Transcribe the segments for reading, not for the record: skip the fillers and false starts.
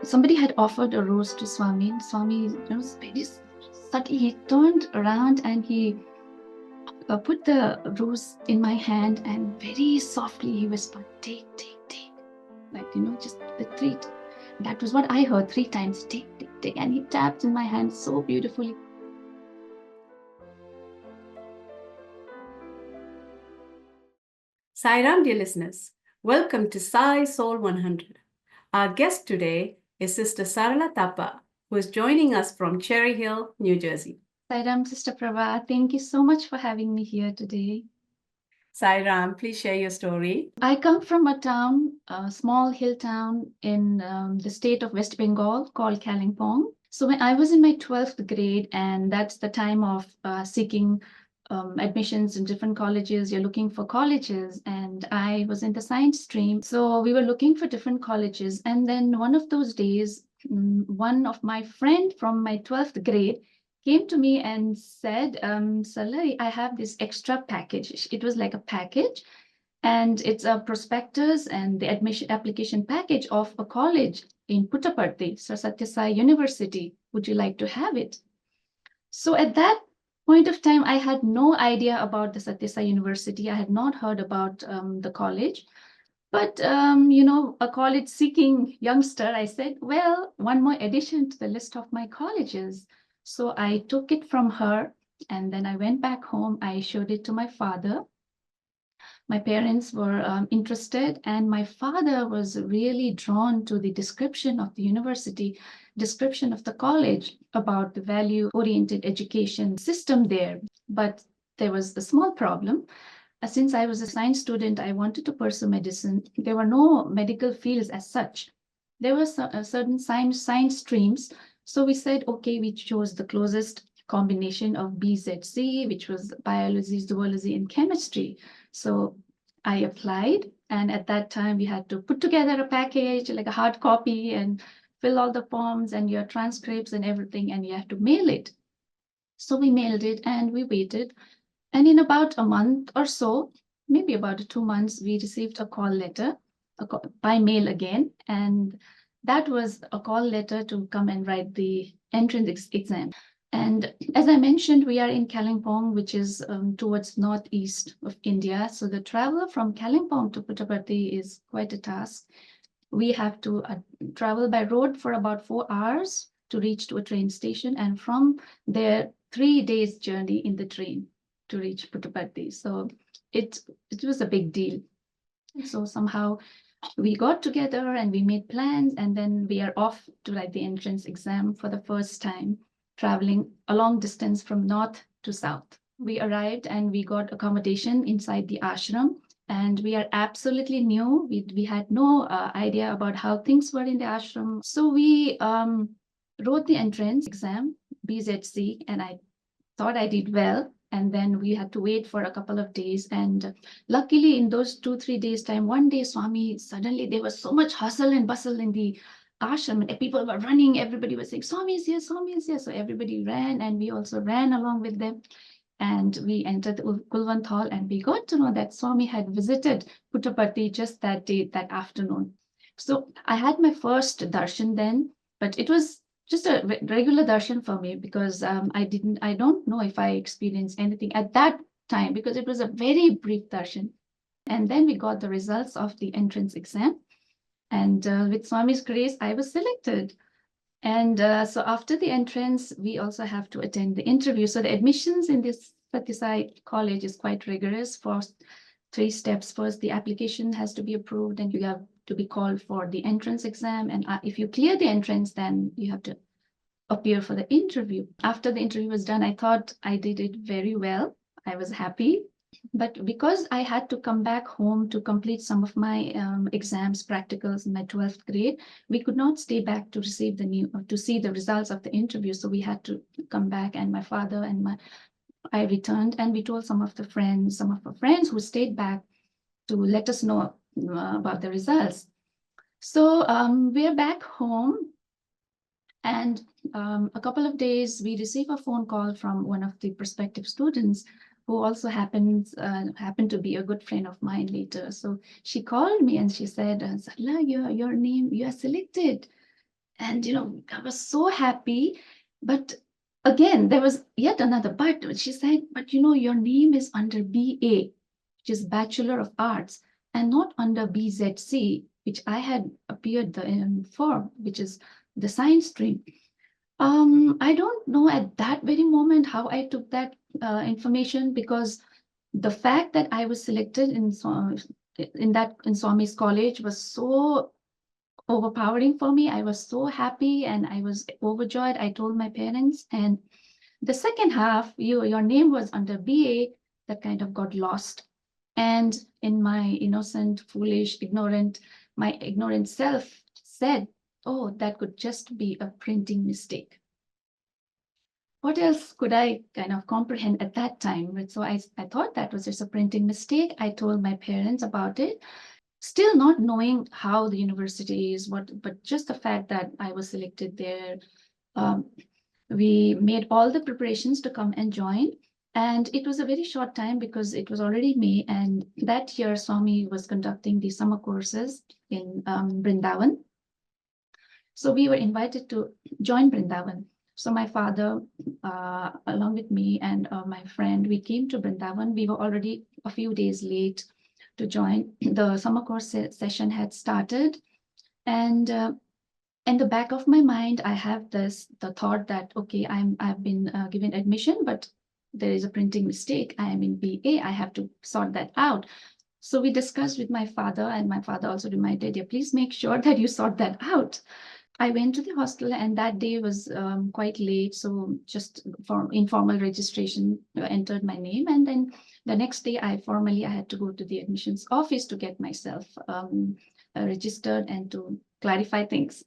somebody had offered a rose to Swami, and Swami, was very subtly, he turned around and he put the rose in my hand, and very softly he whispered, take, take, take. Like, just the three. That was what I heard 3 times, take, take, take. And he tapped in my hand so beautifully. Sairam, dear listeners, welcome to Sai SOUL 100. Our guest today is Sister Sarala Thapa, who is joining us from Cherry Hill, New Jersey. Sairam, Sister Prabha, thank you so much for having me here today. Sairam, please share your story. I come from a town, a small hill town in the state of West Bengal called Kalimpong. So when I was in my 12th grade, and that's the time of seeking admissions in different colleges, you're looking for colleges, and I was in the science stream. So we were looking for different colleges. And then one of those days, one of my friend from my 12th grade came to me and said, Salari, I have this extra package. It was like a package, and it's a prospectus and the admission application package of a college in Puttaparthi, so Sathya Sai University. Would you like to have it? So at that point of time, I had no idea about the Sathya Sai University. I had not heard about the college. But, a college seeking youngster, I said, well, one more addition to the list of my colleges. So I took it from her, and then I went back home. I showed it to my father. My parents were interested, and my father was really drawn to the description of the university, description of the college, about the value-oriented education system there. But there was a small problem. Since I was a science student, I wanted to pursue medicine. There were no medical fields as such. There were certain science streams. So we said, okay, we chose the closest combination of BZC, which was biology, zoology, and chemistry. So I applied, and at that time we had to put together a package, like a hard copy, and fill all the forms and your transcripts and everything, and you have to mail it. So we mailed it, and we waited. And in about a month or so, maybe about 2 months, we received a call letter by mail again. And that was a call letter to come and write the entrance exam. And as I mentioned, we are in Kalimpong, which is towards northeast of India. So the travel from Kalimpong to Puttaparthi is quite a task. We have to travel by road for about 4 hours to reach to a train station. And from there, 3 days journey in the train to reach Puttaparthi. So it was a big deal. So somehow we got together and we made plans, and then we are off to write the entrance exam for the first time, traveling a long distance from north to south. We arrived and we got accommodation inside the ashram, and we are absolutely new. We had no idea about how things were in the ashram. So we wrote the entrance exam, BZC, and I thought I did well. And then we had to wait for a couple of days. And luckily, in those 2-3 days' time, one day, Swami, suddenly there was so much hustle and bustle in the ashram. And people were running. Everybody was saying, Swami is here, Swami is here. So everybody ran, and we also ran along with them. And we entered the Kulwant Hall, and we got to know that Swami had visited Puttaparthi just that day, that afternoon. So I had my first darshan then, but it was just a regular darshan for me, because I don't know if I experienced anything at that time, because it was a very brief darshan. And then we got the results of the entrance exam. And with Swami's grace, I was selected. And so after the entrance, we also have to attend the interview. So the admissions in this Sathya Sai college is quite rigorous for 3 steps. First, the application has to be approved, and you have to be called for the entrance exam. And if you clear the entrance, then you have to appear for the interview. After the interview was done, I thought I did it very well. I was happy. But because I had to come back home to complete some of my exams, practicals in my 12th grade, we could not stay back to receive to see the results of the interview. So we had to come back, and my father and I returned, and we told some of our friends who stayed back to let us know about the results. So we're back home, and a couple of days, we received a phone call from one of the prospective students, who also happened to be a good friend of mine later. So she called me and she said, Sarala, your name, you are selected. And, I was so happy. But again, there was yet another but. She said, but, your name is under BA, which is Bachelor of Arts, and not under BZC, which I had appeared for, which is the science stream. I don't know at that very moment how I took that information, because the fact that I was selected in Swami's college was so overpowering for me. I was so happy and I was overjoyed. I told my parents, and the second half, your name was under BA, that kind of got lost. And in my innocent, foolish, my ignorant self said, oh, that could just be a printing mistake. What else could I kind of comprehend at that time? So I thought that was just a printing mistake. I told my parents about it, still not knowing how the university is, but just the fact that I was selected there. We made all the preparations to come and join. And it was a very short time because it was already May. And that year, Swami was conducting the summer courses in Brindavan. So we were invited to join Brindavan. So my father, along with me and my friend, we came to Brindavan. We were already a few days late to join. The summer course session had started. And in the back of my mind, I have the thought that, okay, I've been given admission, but there is a printing mistake. I am in BA. I have to sort that out. So we discussed with my father, and my father also reminded, yeah, please make sure that you sort that out. I went to the hostel, and that day was quite late. So just for informal registration, entered my name. And then the next day, I had to go to the admissions office to get myself registered and to clarify things.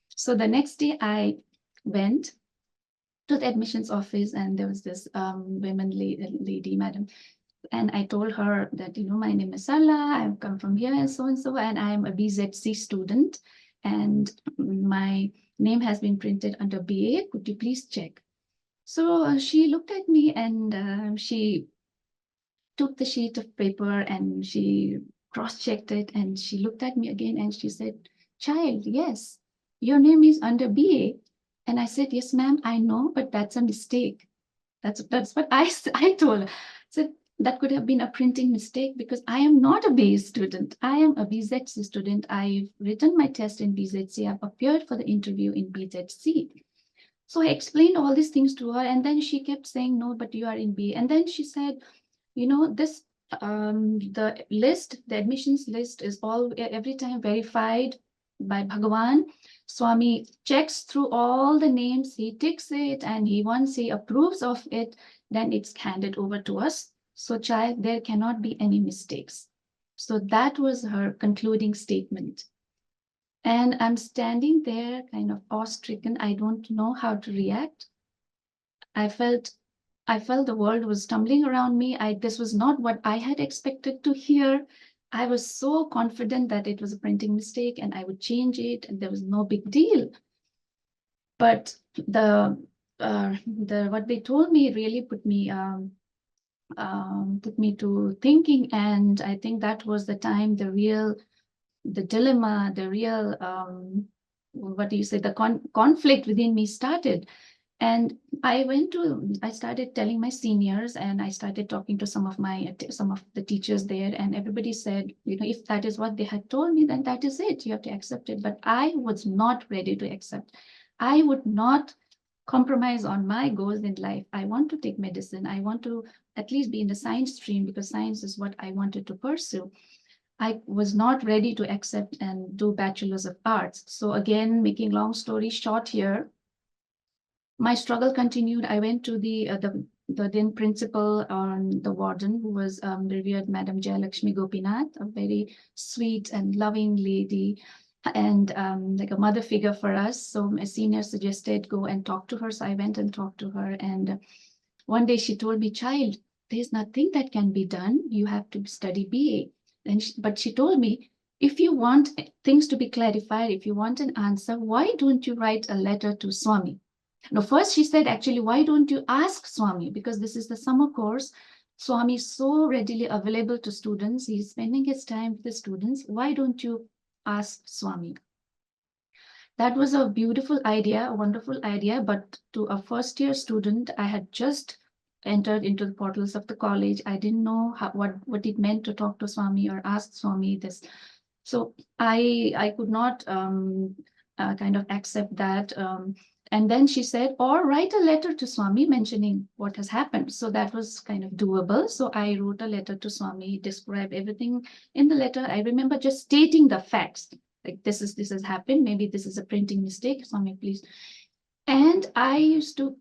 So the next day, I went to the admissions office, and there was this women lady, madam. And I told her that, my name is Sarala, I've come from here and so, and I'm a BZC student. And my name has been printed under BA. Could you please check? So she looked at me, and she took the sheet of paper and she cross-checked it, and she looked at me again and she said, child, yes, your name is under BA. And I said, yes, ma'am, I know, but that's a mistake. That's what I told her. I said, that could have been a printing mistake because I am not a BA student. I am a BZC student. I've written my test in BZC. I've appeared for the interview in BZC. So I explained all these things to her, and then she kept saying, no, but you are in BA. And then she said, this the admissions list is every time verified by Bhagavan. Swami checks through all the names, he ticks it, and once he approves of it, then it's handed over to us. So child, there cannot be any mistakes. So that was her concluding statement. And I'm standing there kind of awe-stricken. I don't know how to react. I felt the world was tumbling around me. This was not what I had expected to hear. I was so confident that it was a printing mistake and I would change it and there was no big deal. But what they told me really put me to thinking, and I think that was the time the dilemma, the real the conflict within me started. And I started telling my seniors, and I started talking to some of the teachers there, and everybody said, if that is what they had told me, then that is it. You have to accept it. But I was not ready to accept. I would not compromise on my goals in life. I want to take medicine. I want to at least be in the science stream because science is what I wanted to pursue. I was not ready to accept and do bachelor's of arts. So again, making long story short here, my struggle continued. I went to the then principal and the warden, who was revered Madam Jayalakshmi Gopinath, a very sweet and loving lady, and like a mother figure for us. So my senior suggested go and talk to her. So I went and talked to her. And one day she told me, child, there's nothing that can be done. You have to study BA. But she told me, if you want things to be clarified, if you want an answer, why don't you write a letter to Swami? No, first she said, actually, why don't you ask Swami? Because this is the summer course. Swami is so readily available to students. He's spending his time with the students. Why don't you ask Swami? That was a beautiful idea, a wonderful idea. But to a first year student, I had just entered into the portals of the college. I didn't know what it meant to talk to Swami or ask Swami this. So I could not kind of accept that. And then she said, or write a letter to Swami mentioning what has happened. So that was kind of doable. So I wrote a letter to Swami, described everything in the letter. I remember just stating the facts, like this has happened. Maybe this is a printing mistake. Swami, please. And I used to,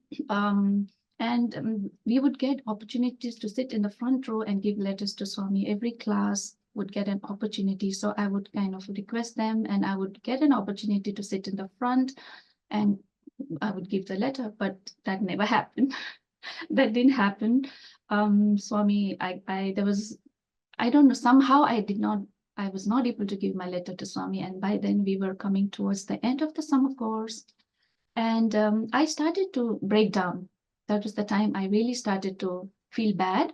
we would get opportunities to sit in the front row and give letters to Swami. Every class would get an opportunity. So I would kind of request them and I would get an opportunity to sit in the front and I would give the letter, but that never happened. That didn't happen. Swami, there was, I don't know, somehow I was not able to give my letter to Swami. And by then we were coming towards the end of the summer course. And I started to break down. That was the time I really started to feel bad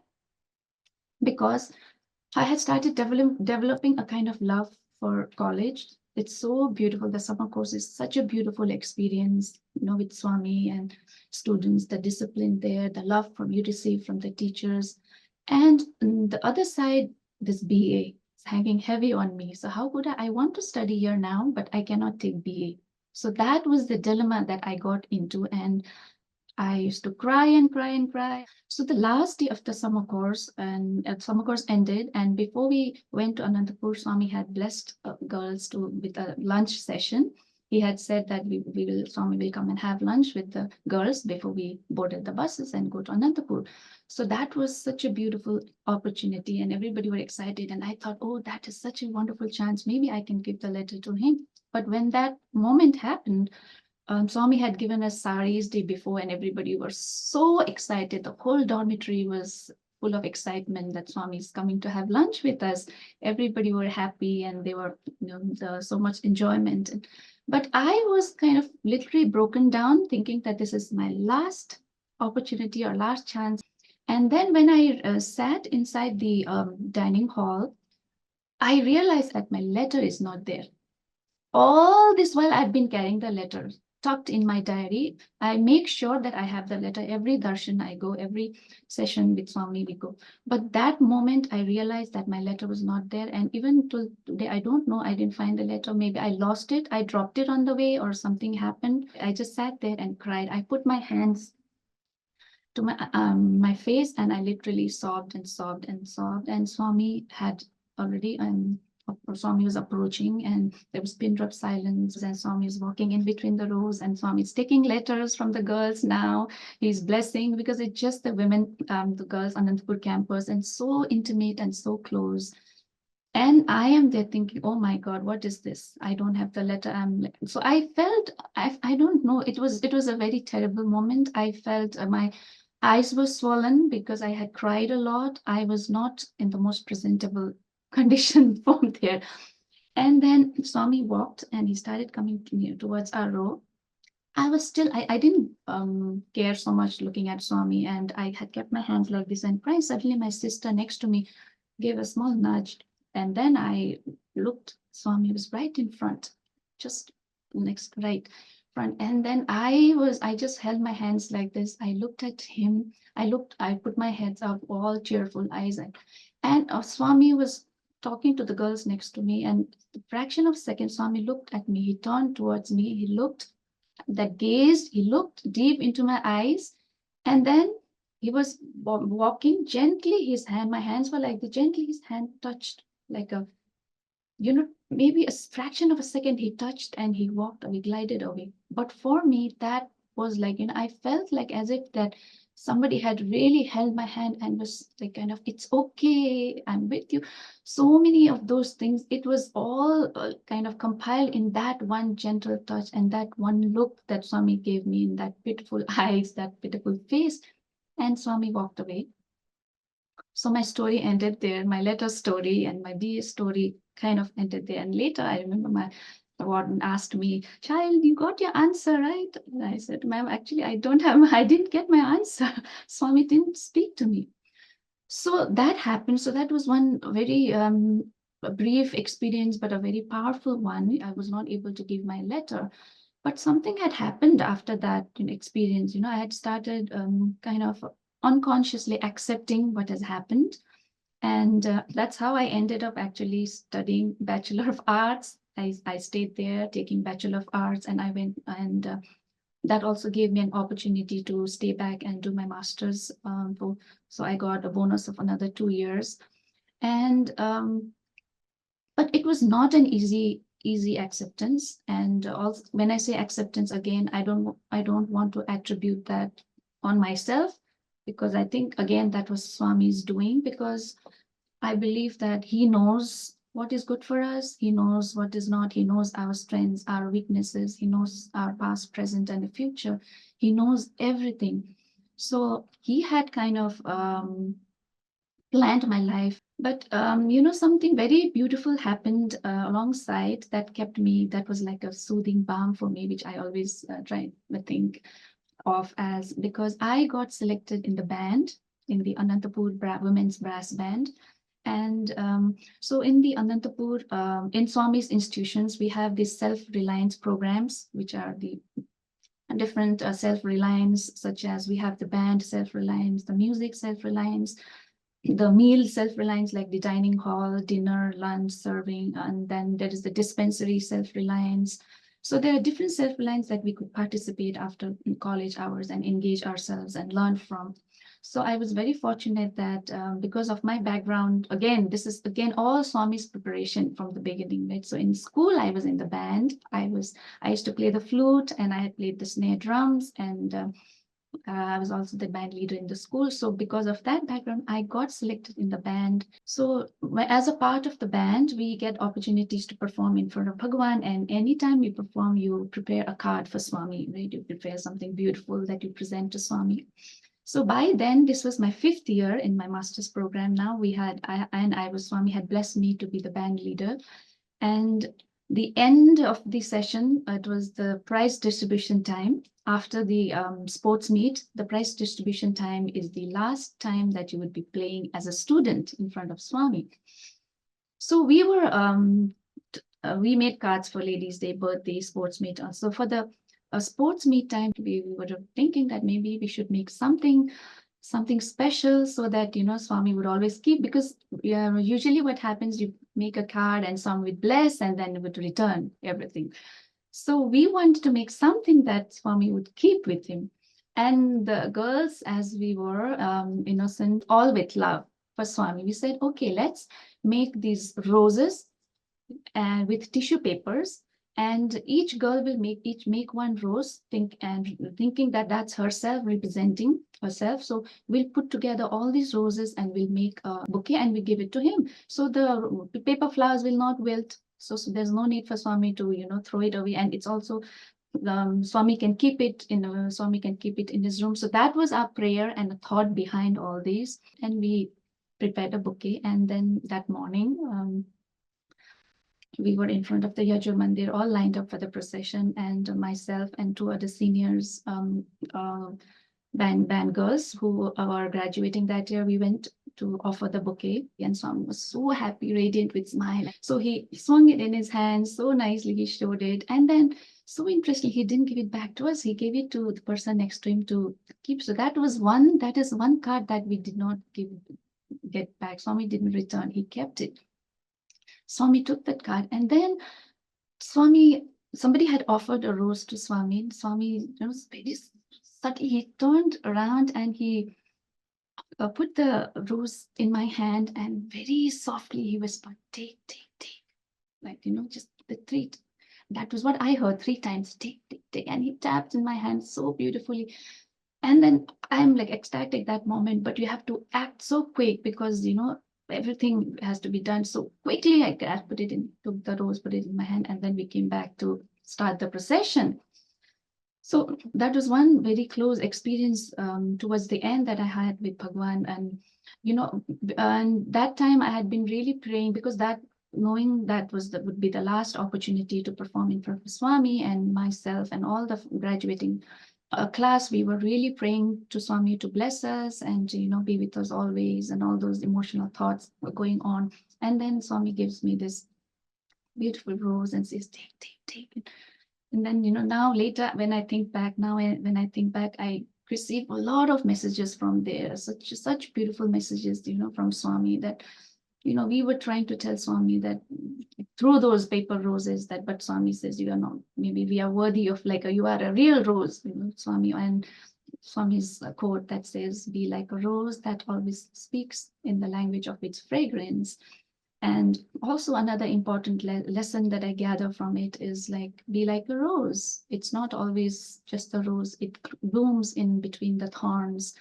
because I had started developing a kind of love for college. It's so beautiful. The summer course is such a beautiful experience, with Swami and students, the discipline there, the love from you receive from the teachers. And the other side, this BA is hanging heavy on me. So how could I want to study here now, but I cannot take BA. So that was the dilemma that I got into. And I used to cry and cry and cry. So the last day of the summer course summer course ended, and before we went to Anantapur, Swami had blessed girls with a lunch session. He had said that Swami will come and have lunch with the girls before we boarded the buses and go to Anantapur. So that was such a beautiful opportunity, and everybody were excited. And I thought, oh, that is such a wonderful chance. Maybe I can give the letter to him. But when that moment happened, Swami had given us saris day before, and everybody was so excited. The whole dormitory was full of excitement that Swami is coming to have lunch with us. Everybody were happy, and they were, so much enjoyment. But I was kind of literally broken down, thinking that this is my last opportunity or last chance. And then when I sat inside the dining hall, I realized that my letter is not there. All this while I've been carrying the letter tucked in my diary. I make sure that I have the letter every darshan I go, every session with Swami we go. But that moment I realized that my letter was not there. And even till today, I don't know, I didn't find the letter. Maybe I lost it. I dropped it on the way or something happened. I just sat there and cried. I put my hands to my face and I literally sobbed and sobbed and sobbed. And Swami had already Swami was approaching and there was pin drop silence and Swami is walking in between the rows and Swami is taking letters from the girls now. He's blessing because it's just the women, the girls on Anantapur campus and so intimate and so close. And I am there thinking, oh my God, what is this? I don't have the letter. So I felt, I don't know, it was a very terrible moment. I felt my eyes were swollen because I had cried a lot. I was not in the most presentable condition from there. And then Swami walked and he started coming towards our row. I was still, I didn't care so much looking at Swami and I had kept my hands like this and crying. Suddenly my sister next to me gave a small nudge. And then I looked, Swami was right in front, just next right front. And then I just held my hands like this. I looked at him. I put my heads up, all tearful eyes. And Swami was talking to the girls next to me. And the fraction of a second, Swami looked at me. He turned towards me. He looked he looked deep into my eyes. And then he was walking gently. My hands were like gently, his hand touched like maybe a fraction of a second he touched and he walked away, glided away. But for me, that was like, I felt like as if that somebody had really held my hand and was like kind of, it's okay, I'm with you. So many of those things, it was all kind of compiled in that one gentle touch and that one look that Swami gave me in that pitiful eyes, that pitiful face. And Swami walked away. So my story ended there. My letter story and my BA story kind of ended there. And later, I remember my warden asked me, "Child, you got your answer, right?" And I said, "Ma'am, actually, I didn't get my answer. Swami didn't speak to me." So that happened. So that was one very a brief experience, but a very powerful one. I was not able to give my letter. But something had happened after that experience. I had started kind of unconsciously accepting what has happened. And that's how I ended up actually studying Bachelor of Arts. I stayed there taking Bachelor of Arts, and I went, and that also gave me an opportunity to stay back and do my master's. So I got a bonus of another 2 years. And but it was not an easy acceptance. And also, when I say acceptance, again, I don't want to attribute that on myself, because I think, again, that was Swami's doing, because I believe that he knows what is good for us. He knows what is not. He knows our strengths, our weaknesses. He knows our past, present, and the future. He knows everything. So he had kind of planned my life. But something very beautiful happened alongside that kept me, that was like a soothing balm for me, which I always try to think of as, because I got selected in the band, in the Anantapur Women's Brass Band. And so in the Anantapur, in Swami's institutions, we have these self-reliance programs, which are the different self-reliance, such as we have the band self-reliance, the music self-reliance, the meal self-reliance, like the dining hall, dinner, lunch, serving, and then there is the dispensary self-reliance. So there are different self-reliance that we could participate after college hours and engage ourselves and learn from. So I was very fortunate that because of my background, again, this is again all Swami's preparation from the beginning, right? So in school, I was in the band. I used to play the flute, and I had played the snare drums, and I was also the band leader in the school. So because of that background, I got selected in the band. So as a part of the band, we get opportunities to perform in front of Bhagwan. And anytime you perform, you prepare a card for Swami, right? You prepare something beautiful that you present to Swami. So by then, this was my 5th year in my master's program. Now Swami had blessed me to be the band leader. And the end of the session, it was the prize distribution time. After the sports meet, the prize distribution time is the last time that you would be playing as a student in front of Swami. So we made cards for Ladies' Day, birthday, sports meet. So for the sports meet time, we were thinking that maybe we should make something special, so that Swami would always keep, because usually what happens, you make a card and Swami would bless and then would return everything. So we wanted to make something that Swami would keep with him. And the girls, as we were innocent, all with love for Swami, we said, okay, let's make these roses and with tissue papers, and each girl will make one rose, thinking that that's herself, representing herself. So we'll put together all these roses and we'll make a bouquet and we give it to him. So the paper flowers will not wilt. So there's no need for Swami to throw it away. And it's also Swami can keep it in his room. So that was our prayer and the thought behind all these. And we prepared a bouquet. And then that morning, we were in front of the Yajur Mandir, all lined up for the procession, and myself and 2 other seniors, band girls who are graduating that year, we went to offer the bouquet, and Swami was so happy, radiant with smile. So he swung it in his hands so nicely, he showed it, and then so interestingly, he didn't give it back to us. He gave it to the person next to him to keep. So that is one card that we did not get back. Swami didn't return. He kept it. Swami took that card, and then somebody had offered a rose to Swami. Swami was very subtly, he turned around and he put the rose in my hand, and very softly he whispered, take, take, take. Like, just the 3. That was what I heard 3 times, take, take, take. And he tapped in my hand so beautifully. And then I'm like ecstatic that moment, but you have to act so quick, because, everything has to be done so quickly. I took the rose, put it in my hand, and then we came back to start the procession. So that was one very close experience towards the end that I had with Bhagwan. And, and that time I had been really praying, because knowing that would be the last opportunity to perform in front of Swami and myself and all the graduating class, we were really praying to Swami to bless us and, be with us always, and all those emotional thoughts were going on. And then Swami gives me this beautiful rose and says, take it. And then, now later, when I think back, I receive a lot of messages from there, such beautiful messages, from Swami, that, we were trying to tell Swami that through those paper roses, that, but Swami says, you are not, maybe we are worthy of you are a real rose, Swami. And Swami's quote that says, be like a rose that always speaks in the language of its fragrance. And also another important lesson that I gather from it is be like a rose. It's not always just a rose. It blooms in between the thorns.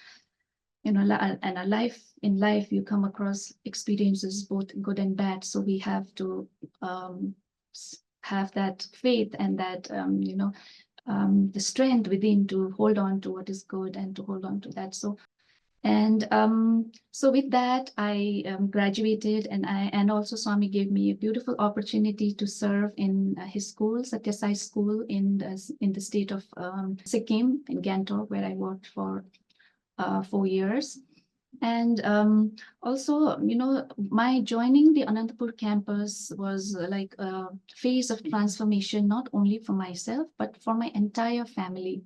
And in life, you come across experiences, both good and bad. So we have to have that faith and that, the strength within to hold on to what is good and to hold on to that. So with that, I graduated, and also Swami gave me a beautiful opportunity to serve in his school, Sathya Sai school in the state of Sikkim in Gangtok, where I worked for 4 years. And also, my joining the Anantapur campus was like a phase of transformation, not only for myself, but for my entire family.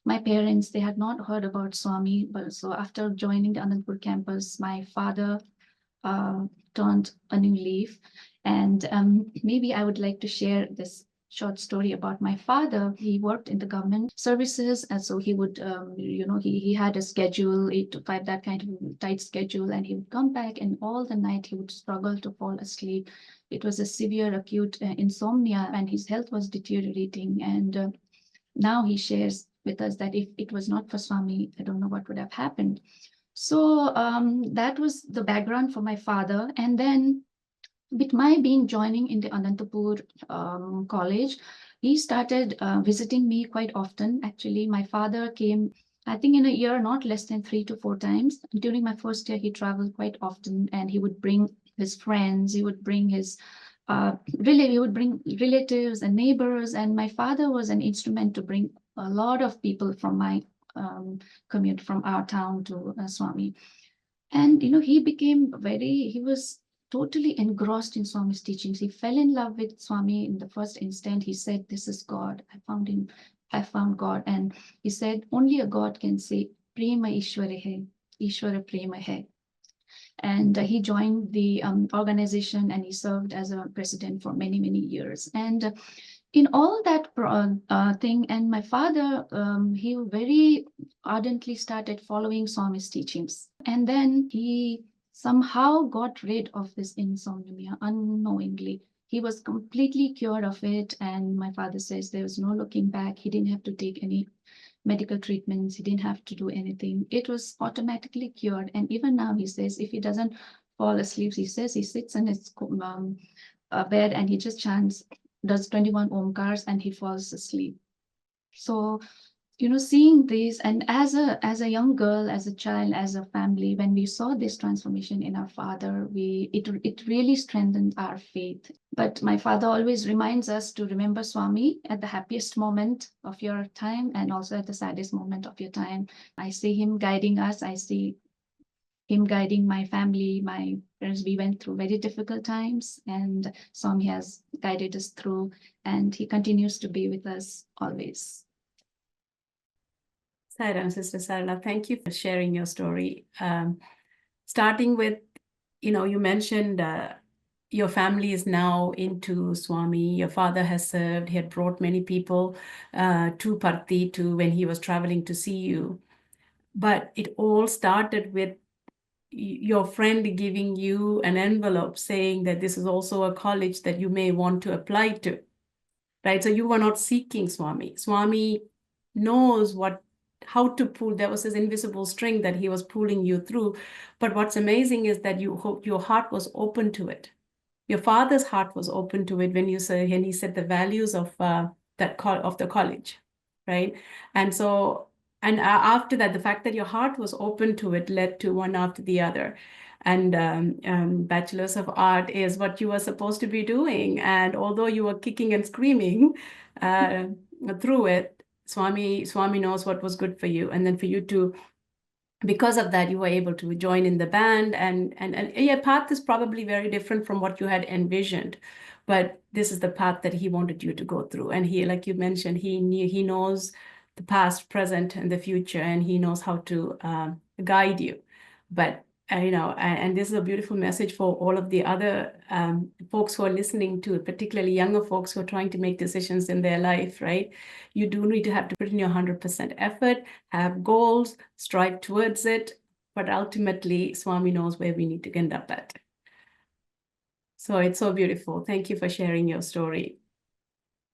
My parents, they had not heard about Swami, but so after joining the Anantapur campus, my father turned a new leaf. And maybe I would like to share this short story about my father. He worked in the government services, and so he would, he had a schedule, 8 to 5, that kind of tight schedule, and he would come back, and all the night he would struggle to fall asleep. It was a severe acute insomnia, and his health was deteriorating. And now he shares with us that if it was not for Swami, I don't know what would have happened. So that was the background for my father. And then with my being joining in the Anantapur college, he started visiting me quite often. Actually, my father came, I think in a year, not less than 3 to 4 times. During my first year, he traveled quite often, and he would bring his friends, he would bring his he would bring relatives and neighbors. And my father was an instrument to bring a lot of people from my community, from our town, to Swami. And, he was totally engrossed in Swami's teachings. He fell in love with Swami in the first instant. He said, this is God. I found God. And he said, only a God can say, Prema Ishwara hai, Ishwara Prema hai. And he joined the organization, and he served as a president for many, many years. And in all that thing, and my father, he very ardently started following Swami's teachings. And then he somehow got rid of this insomnia unknowingly. He was completely cured of it. And my father says there was no looking back. He didn't have to take any medical treatments. He didn't have to do anything. It was automatically cured. And even now, he says, if he doesn't fall asleep, he says he sits in his bed and he just chants, does 21 omkars, and he falls asleep. So, seeing this, and as a young girl, as a child, as a family, when we saw this transformation in our father, it really strengthened our faith. But my father always reminds us to remember Swami at the happiest moment of your time, and also at the saddest moment of your time. I see him guiding us. I see him guiding my family, my parents. We went through very difficult times, and Swami has guided us through, and he continues to be with us always. Sairam, Sister Sarala, thank you for sharing your story. Starting with, you mentioned your family is now into Swami. Your father has served. He had brought many people to Parthi when he was traveling to see you. But it all started with your friend giving you an envelope saying that this is also a college that you may want to apply to, right? So you were not seeking Swami. Swami knows how to pull. There was this invisible string that he was pulling you through. But what's amazing is that your heart was open to it. Your father's heart was open to it when he said the values of the college, right? And so, and after that, the fact that your heart was open to it led to one after the other. And Bachelor's of Art is what you were supposed to be doing. And although you were kicking and screaming through it, Swami knows what was good for you, and then for you to, because of that, you were able to join in the band, and your path is probably very different from what you had envisioned, but this is the path that he wanted you to go through. And he, like you mentioned, he knows the past, present, and the future, and he knows how to guide you. But and this is a beautiful message for all of the other folks who are listening to it, particularly younger folks who are trying to make decisions in their life, right? You do need to have to put in your 100% effort, have goals, strive towards it, but ultimately Swami knows where we need to end up at. So it's so beautiful. Thank you for sharing your story.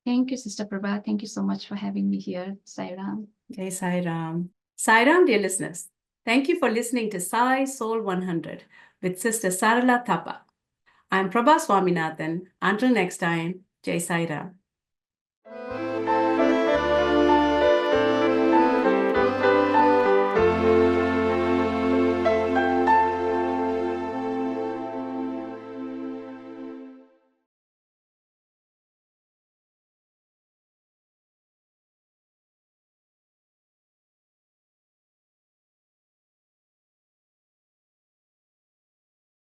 Thank you, Sister Prabha. Thank you so much for having me here, Sairam. Jai Sairam. Sairam, dear listeners, thank you for listening to Sai Soul 100 with Sister Sarala Thapa. I'm Prabha Swaminathan. Until next time, Jai Sairam.